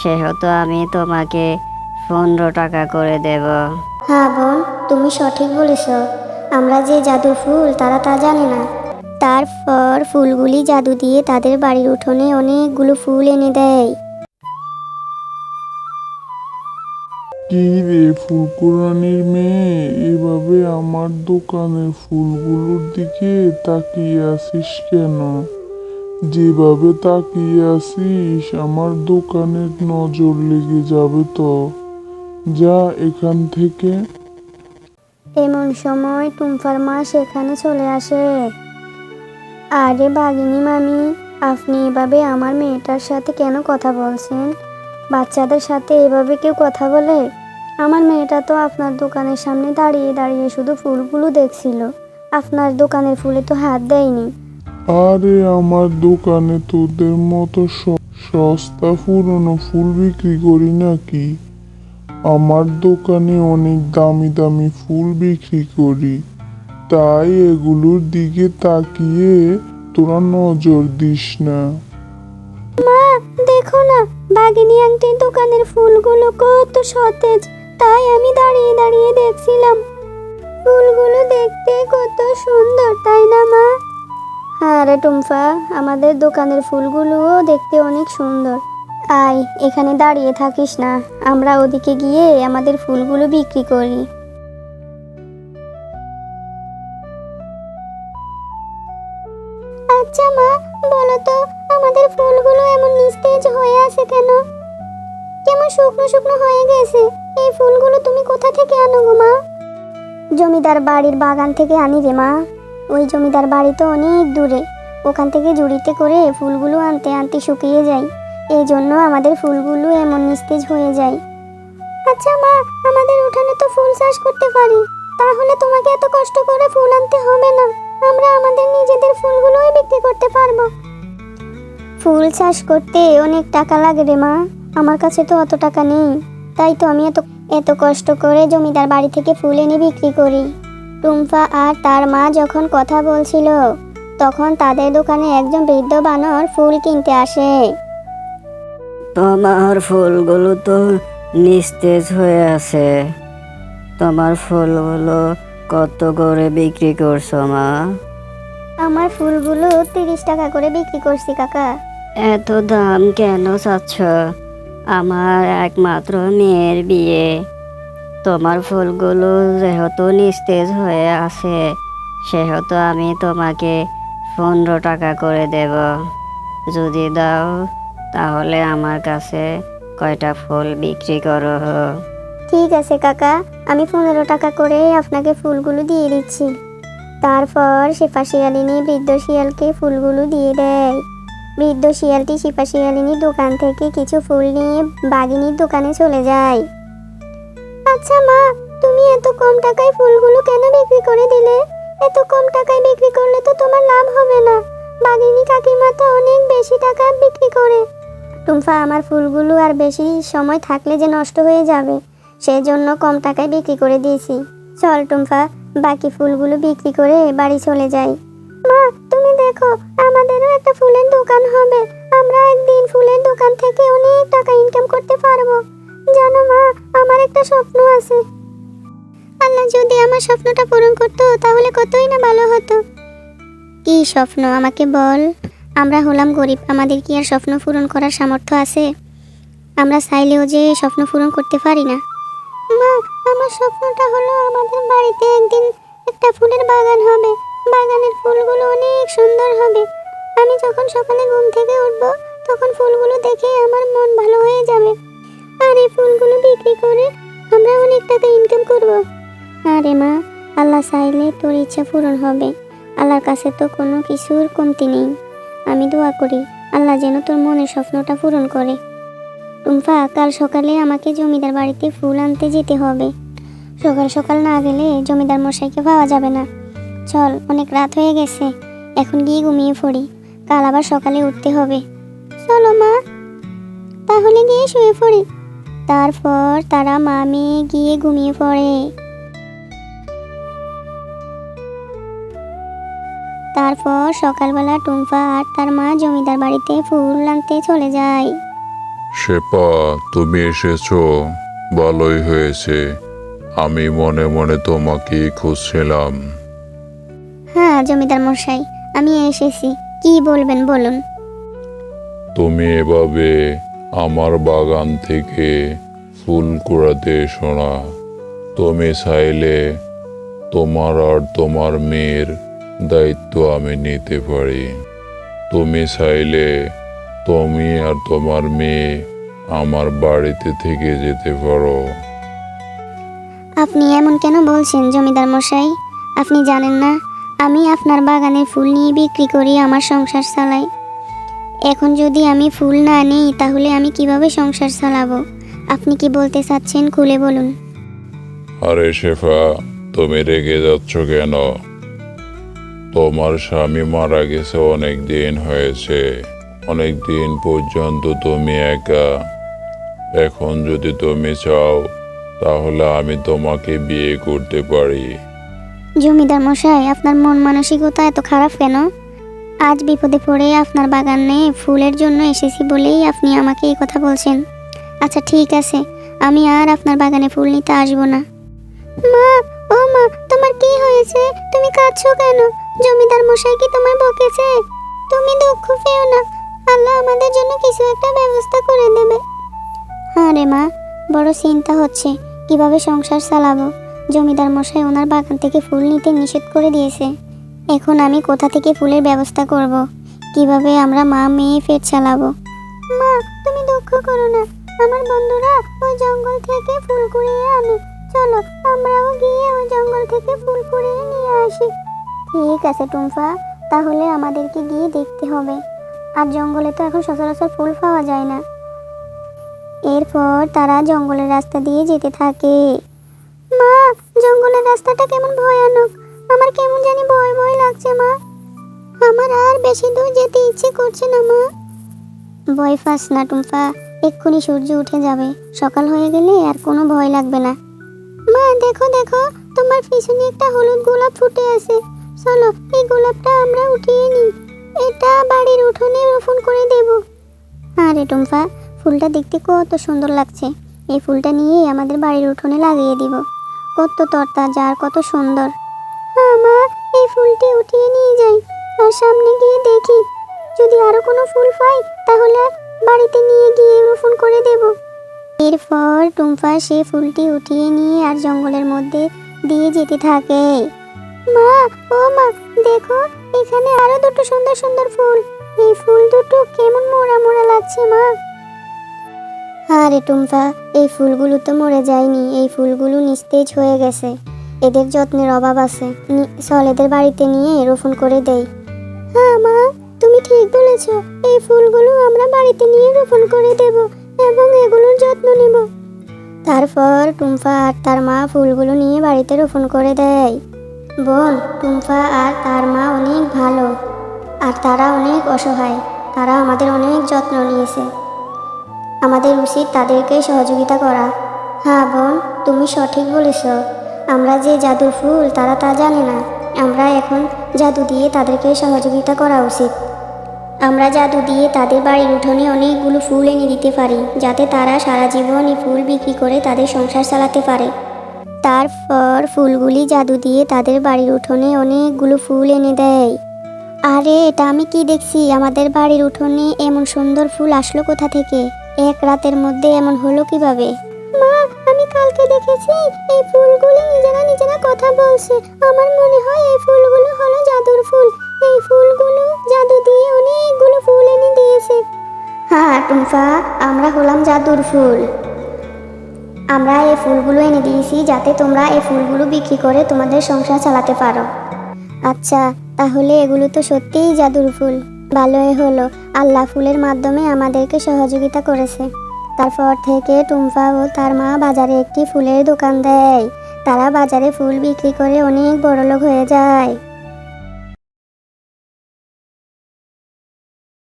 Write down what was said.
সেহেতু আমি তোমাকে 15 টাকা করে দেব। হ্যাঁ বোন, তুমি সঠিক বলেছ। আমরা যে জাদুর ফুল তারা তা জানে না। তারপর ফুলগুলি জাদু দিয়ে তাদের বাড়ির উঠোনে অনেকগুলো ফুল এনে দেয়। কি রে ফুলকুরানির মেয়ে, এভাবে আমার দোকানের ফুলগুলোর দিকে তাকিয়ে আছিস কেন? যেভাবে তাকিয়ে আছিস আমার দোকানের নজর লেগে যাবে তো। যা এখান থেকে। এমন সময় টুম্পার মা সেখানে চলে আসে। আরে বাঘিনী মামি, আপনি এভাবে আমার মেয়েটার সাথে কেন কথা বলছেন? বাচ্চাদের সাথে এভাবে কেউ কথা বলে? আমার মেয়েটা তো আপনার দোকানের সামনে দাঁড়িয়ে দাঁড়িয়ে শুধু ফুলগুলো দেখছিল, আপনার দোকানের ফুলে তো হাত দেয়নি। আরে আমার দোকানে তোদের মতো সস্তা পুরনো ফুল বিক্রি করি নাকি? আমার দোকানে অনেক দামি দামি ফুল বিক্রি করি। তাই এগুলোর দিকে তাকিয়ে তোরা নজর দিস না। মা, দেখো না, বাঘিনী আন্টির দোকানের ফুলগুলো কত সতেজ, তাই আমি দাঁড়িয়ে দাঁড়িয়ে দেখছিলাম। ফুলগুলো দেখতে কত সুন্দর, তাই না মা? হ্যাঁ রে টুম্পা, আমাদের দোকানের ফুলগুলোও দেখতে অনেক সুন্দর। আয়, এখানে দাঁড়িয়ে থাকিস না, আমরা ওদিকে গিয়ে আমাদের ফুলগুলো বিক্রি করি। আচ্ছা মা, বলো তো, আমাদের ফুলগুলো এমন নিস্তেজ হয়ে আছে কেন? কেমন শুকনো শুকনো হয়ে গেছে? এই ফুলগুলো তুমি কোথা থেকে আনো গো মা? জমিদার বাড়ির বাগান থেকে আনি রে মা। ওই জমিদার বাড়ি তো অনেক দূরে, ওখান থেকে জুড়িতে করে ফুলগুলো আনতে আনতে শুকিয়ে যায়। এই জন্য আমাদের ফুলগুলো এমন নিস্তেজ হয়ে যায়। আচ্ছা মা, আমাদের উঠানে তো ফুল চাষ করতে পারি, তাহলে তোমাকে এত কষ্ট করে ফুল আনতে হবে না। আমরা আমাদের নিজেদের ফুলগুলোই বিক্রি করতে পারবো। ফুল চাষ করতে অনেক টাকা লাগে রে মা, আমার কাছে তো অত টাকা নেই। তাই তো আমি এত এত কষ্ট করে জমিদার বাড়ি থেকে ফুল এনে বিক্রি করি। টুম্পা আর তার মা যখন কথা বলছিল, তখন তাদের দোকানে একজন বৃদ্ধ বানর ফুল কিনতে আসে। তোমার ফুলগুলো তো নিস্তেজ হয়ে আছে। তোমার ফুলগুলো কত করে বিক্রি করছো মা? আমার ফুলগুলো 30 টাকা করে বিক্রি করছি কাকা। এত দাম কেন চাচ্ছ? আমার একমাত্র মেয়ের বিয়ে। তোমার ফুলগুলো যেহেতু নিস্তেজ হয়ে আছে, সেহেতু আমি তোমাকে 15 টাকা করে দেব। যদি দাও তাহলে আমার কাছে কয়টা ফুল বিক্রি করো। ঠিক আছে কাকা, আমি 15 টাকা করে আপনাকে ফুলগুলো দিয়ে দিচ্ছি। তারপর শেফা শিয়ালিনী বৃদ্ধ শিয়ালকে ফুলগুলো দিয়ে দেয়। বৃদ্ধ শিয়ালটি শেফা শিয়ালিনীর দোকান থেকে কিছু ফুল নিয়ে বাঘিনীর দোকানে চলে যায়। আচ্ছা মা, তুমি এত কম টাকায় ফুলগুলো কেন বিক্রি করে দিলে? এত কম টাকায় বিক্রি করলে তো তোমার লাভ হবে না। বাঘিনী কাকিমা তো অনেক বেশি টাকা বিক্রি করে। টুম্পা, আমার ফুলগুলো আর বেশি সময় থাকলে যে নষ্ট হয়ে যাবে, সেই জন্য কম টাকায় বিক্রি করে দিয়েছি। চল টুম্পা, বাকি ফুলগুলো বিক্রি করে বাড়ি চলে যাই। মা, তুমি দেখো, আমাদেরও একটা ফুলের দোকান হবে। আমরা একদিন ফুলের দোকান থেকে অনেক টাকা ইনকাম করতে পারবো। জানো মা, আমার একটা স্বপ্ন আছে। আল্লাহ যদি আমার স্বপ্নটা পূরণ করতো তাহলে কতই না ভালো হতো। কি স্বপ্ন আমাকে বল? আমরা হলাম গরিব, আমাদের কি আর স্বপ্ন পূরণ করার সামর্থ্য আছে? আমরা চাইলেও যে স্বপ্ন পূরণ করতে পারি না। মা, আমার স্বপ্নটা হলো আমাদের বাড়িতে একদিন একটা ফুলের বাগান হবে। বাগানের ফুলগুলো অনেক সুন্দর হবে। আমি যখন সকালে ঘুম থেকে উঠব, তখন ফুলগুলো দেখে আমার মন ভালো হয়ে যাবে। আর এই ফুলগুলো বিক্রি করে আমরা অনেক টাকা ইনকাম করব। আরে মা, আল্লাহ চাইলে তোর ইচ্ছা পূরণ হবে। আল্লাহর কাছে তো কোনো কিছুর কমতি নেই। আমি দোয়া করি আল্লাহ যেন তোর মনের স্বপ্নটা পূরণ করে। টুম্পা, কাল সকালে আমাকে জমিদার বাড়িতে ফুল আনতে যেতে হবে। সকাল সকাল না গেলে জমিদার মশাইকে পাওয়া যাবে না। চল, অনেক রাত হয়ে গেছে, এখন গিয়ে ঘুমিয়ে পড়ি, কাল আবার সকালে উঠতে হবে। চলো মা, তাহলে গিয়ে শুয়ে পড়ি। তারপর তারা মা মেয়ে গিয়ে ঘুমিয়ে পড়ে। তারপর সকালবেলা টুম্পা আর তার মা জমিদার বাড়িতে ফুল আনতে চলে যায়। শেপা, তুমি এসেছো, ভালোই হয়েছে। আমি মনে মনে তোমাকেই খুঁজছিলাম। হ্যাঁ জমিদার মশাই, আমি এসেছি। কি বলবেন বলুন। তুমি এভাবে আমার বাগান থেকে ফুল কুড়াতে এসো না। তুমি চাইলে তোমার আর তোমার মেয়ের দায়িত্ব আমি নিতে পারি। তুমি চাইলে তুমি আর তোমার মেয়ে আমার বাড়িতে থেকে যেতে পারো। আপনি এমন কেন বলছেন জমিদার মশাই? আপনি জানেন না আমি আপনার বাগানের ফুল নিয়ে বিক্রি করি, আমার সংসার চালাই। এখন যদি আমি ফুল না নিই তাহলে আমি কিভাবে সংসার চালাবো? আপনি কি বলতে চাচ্ছেন খুলে বলুন। আরে শেফা, তুমি রেগে যাচ্ছ কেন? তোমার স্বামী মারা গেছে, অনেক দিন হয়েছে। অনেক দিন পর্যন্ত তুমি একা। এখন যদি তুমি চাও তাহলে আমি তোমাকে বিয়ে করতে পারি। জমিদার মশাই, আপনার মন মানসিকতা এত খারাপ কেন? আজ বিপদে পড়ে আপনার বাগানে ফুলের জন্য এসেছি বলেই আপনি আমাকে এই কথা বলছেন। আচ্ছা ঠিক আছে, আমি আর আপনার বাগানে ফুল নিতে আসবো না। মা, ও মা, তোমার কি হয়েছে? তুমি কাঁদছো কেন? জমিদার মশাই কি তোমায় বকেছে? তুমি দুঃখ পেও না, আল্লাহ আমাদের জন্য কিছু একটা ব্যবস্থা করে দেবে। হ্যাঁ রে মা, বড় চিন্তা হচ্ছে কিভাবে সংসার চালাবো। জমিদার মশাই ওনার বাগান থেকে ফুল নিতে নিষেধ করে দিয়েছে। এখন আমি কোথা থেকে ফুলের ব্যবস্থা করব? কিভাবে আমরা মা মেয়ে পেট চালাবো? মা, তুমি দুঃখ করো না, আমার বন্ধুরা ওই জঙ্গল থেকে ফুল কুড়িয়ে আনে। চলো আমরাও গিয়ে ওই জঙ্গল থেকে ফুল কুড়িয়ে নিয়ে আসি। ঠিক আছে টুম্পা, তাহলে আমাদেরকে গিয়ে দেখতে হবে। আর জঙ্গলে তো এখন সচরাচর ফুল পাওয়া যায় না। এরপর তারা জঙ্গলের রাস্তা দিয়ে যেতে থাকে। মা, জঙ্গলের রাস্তাটা কেমন ভয়ানক, আমার কেমন জানি ভয় ভয় লাগছে মা। আমার আর বেশি দূর যেতে ইচ্ছে করছে না মা। ভয় পাস না টুম্পা, এক্ষুনি সূর্য উঠে যাবে। সকাল হয়ে গেলে আর কোনো ভয় লাগবে না। মা দেখো দেখো, তোমার পিছনে একটা হলুদ গোলাপ ফুটে আছে। চলো এই গোলাপটা আমরা উঠিয়ে নিই, এটা বাড়ির উঠোনে রোপণ করে দেব। আরে টুম্পা, ফুলটা দেখতে কত সুন্দর লাগছে। এই ফুলটা নিয়ে আমাদের বাড়ির উঠোনে লাগিয়ে দিব। কত তরতাজা আর কত সুন্দর। হ্যাঁ মা, এই ফুলটি উঠিয়ে নিয়ে যাই আর সামনে গিয়ে দেখি যদি আরো কোনো ফুল পাই তাহলে বাড়িতে নিয়ে গিয়ে রোপণ করে দেব। এরপর টুম্পা সে ফুলটি উঠিয়ে নিয়ে আর জঙ্গলের মধ্যে দিয়ে যেতে থাকে। মা, ও মা, দেখো এখানে আরো দুটো সুন্দর সুন্দর ফুল। এই ফুল দুটো কেমন মোড়া মোড়া লাগছে মা। আরে টুম্পা, এই ফুলগুলো তো মরে যায়নি, এই ফুলগুলো নিস্তেজ হয়ে গেছে। এদের যত্নের অভাব আছে। চল এদের বাড়িতে নিয়ে রোপণ করে দেই। হ্যাঁ মা, তুমি ঠিক বলেছ। এই ফুলগুলো আমরা বাড়িতে নিয়ে রোপণ করে দেব এবং এগুলোর যত্ন নেব। তারপর টুম্পা আর তার মা ফুলগুলো নিয়ে বাড়িতে রোপণ করে দেয়। বোন, টুম্পা আর তার মা অনেক ভালো আর তারা অনেক অসহায়। তারা আমাদের অনেক যত্ন নিয়েছে। আমাদের উচিত তাদেরকে সহযোগিতা করা। হ্যাঁ বোন, তুমি সঠিক বলেছ। আমরা যে জাদুর ফুল তারা তা জানে না। আমরা এখন জাদু দিয়ে তাদেরকে সহযোগিতা করা উচিত। আমরা জাদু দিয়ে তাদের বাড়ির উঠোনে অনেকগুলো ফুল এনে দিতে পারি, যাতে তারা সারা জীবন এই ফুল বিক্রি করে তাদের সংসার চালাতে পারে। তারপর ফুলগুলি জাদু দিয়ে তাদের বাড়ির উঠোনে অনেকগুলো ফুল এনে দেয়। আরে এটা আমি কি দেখছি? আমাদের বাড়ির উঠোনে এমন সুন্দর ফুল আসলো কোথা থেকে? এক রাতের মধ্যে এমন হলো কিভাবে? মা, আমি কালকে দেখেছি এই ফুলগুলি নিজেরা নিজেরা কথা বলছে। আমার মনে হয় এই ফুলগুলো হলো জাদুর ফুল। এই ফুলগুলো জাদু দিয়ে অনেকগুলো ফুল এনে দিয়েছে। হ্যাঁ টুম্পা, আমরা হলাম জাদুর ফুল। আমরা এই ফুলগুলো এনে দিয়েছি যাতে তোমরা এই ফুলগুলো বিক্রি করে তোমাদের সংসার চালাতে পারো। আচ্ছা, তাহলে এগুলো তো সত্যিই জাদুর ফুল। ভালোই হলো, আল্লাহ ফুলের মাধ্যমে আমাদেরকে সহযোগিতা করেছে। তারপর থেকে টুম্পা ও তার মা বাজারে একটি ফুলের দোকান দেয়। তারা বাজারে ফুল বিক্রি করে অনেক বড়লোক হয়ে যায়।